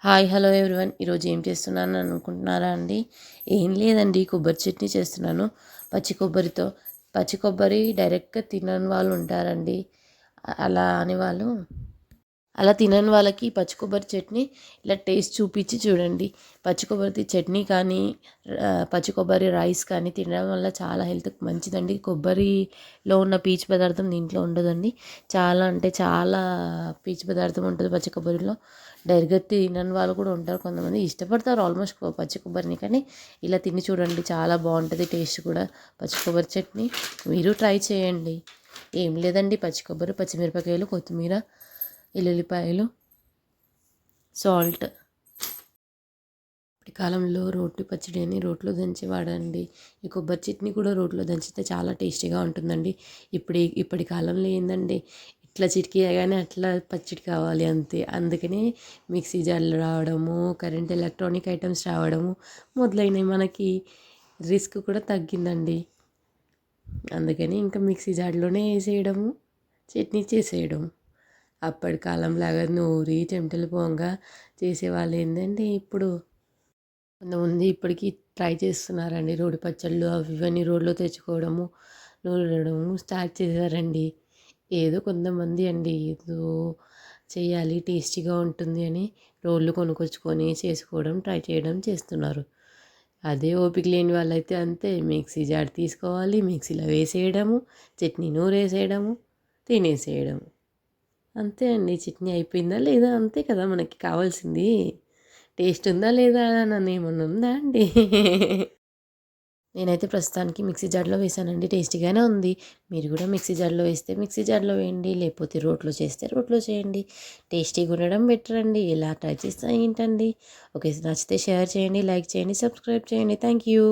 Hi hello everyone. ఈరోజు ఏం చేస్తున్నాను అనుకుంటున్నారా అండి? ఏం లేదండి, కొబ్బరి చట్నీ చేస్తున్నాను పచ్చి కొబ్బరితో. పచ్చి కొబ్బరి డైరెక్ట్గా తినని వాళ్ళు ఉంటారండి. అలా అని వాళ్ళు అలా తినని వాళ్ళకి పచ్చి కొబ్బరి చట్నీ ఇలా టేస్ట్ చూపించి చూడండి. పచ్చి కొబ్బరి చట్నీ కానీ పచ్చి కొబ్బరి రైస్ కానీ తినడం వల్ల చాలా హెల్త్కి మంచిదండి. కొబ్బరిలో ఉన్న పీచు పదార్థం దీంట్లో ఉండదండి. చాలా అంటే చాలా పీచు పదార్థం ఉంటుంది పచ్చి కొబ్బరిలో. డైరెక్ట్గా తినని వాళ్ళు కూడా ఉంటారు, కొంతమంది ఇష్టపడతారు ఆల్మోస్ట్ పచ్చి కొబ్బరిని. కానీ ఇలా తిని చూడండి, చాలా బాగుంటుంది టేస్ట్ కూడా పచ్చి కొబ్బరి చట్నీ. మీరు ట్రై చేయండి. ఏం లేదండి, పచ్చి కొబ్బరి, పచ్చిమిరపకాయలు, కొత్తిమీర, ఎల్లుల్లిపాయలు, సాల్ట్. ఇప్పటి కాలంలో రోటి పచ్చడి అని రోట్లో దంచి వాడండి. ఈ కొబ్బరి చట్నీ కూడా రోట్లో దంచితే చాలా టేస్టీగా ఉంటుందండి. ఇప్పటి కాలంలో ఏందండి, ఇట్లా చిటికేయగానే అట్లా పచ్చడి కావాలి అంతే. అందుకని మిక్సీ జార్లు రావడము, కరెంట్ ఎలక్ట్రానిక్ ఐటమ్స్ రావడము మొదలైనవి. మనకి రిస్క్ కూడా తగ్గిందండి. అందుకని ఇంకా మిక్సీ జార్లోనే వేసేయడము, చట్నీ చేసేయడం. అప్పటి కాలంలాగా నూరి చెమటలు పోంగా చేసేవాళ్ళు ఏంటంటే ఇప్పుడు కొంతమంది ఇప్పటికీ ట్రై చేస్తున్నారండి. రోడ్డు పచ్చళ్ళు అవి ఇవన్నీ రోడ్లో తెచ్చుకోవడము, నూరడము స్టార్ట్ చేశారండి. ఏదో కొంతమంది అండి, ఏదో చేయాలి టేస్టీగా ఉంటుంది అని రోళ్ళు కొనుక్కొచ్చుకొని చేసుకోవడం, ట్రై చేయడం చేస్తున్నారు. అదే ఓపిక లేని వాళ్ళైతే అంతే, మిక్సీ జార్ తీసుకోవాలి, మిక్సీలో వేసేయడము, చట్నీ నూరేసేయడము, తినేసేయడము. అంతే అండి. చట్నీ అయిపోయిందా లేదా, అంతే కదా మనకి కావాల్సింది. టేస్ట్ ఉందా లేదా అని ఏమన్నా ఉందా అండి? నేనైతే ప్రస్తుతానికి మిక్సీ జార్లో వేసానండి, టేస్టీగానే ఉంది. మీరు కూడా మిక్సీ జార్లో వేస్తే మిక్సీ జార్లో వేయండి, లేకపోతే రోట్లో చేస్తే రోట్లో చేయండి. టేస్టీగా ఉండడం బెటర్ అండి. ఎలా ట్రై చేస్తా ఏంటండి. ఓకే, నచ్చితే షేర్ చేయండి, లైక్ చేయండి, సబ్స్క్రైబ్ చేయండి. Thank you.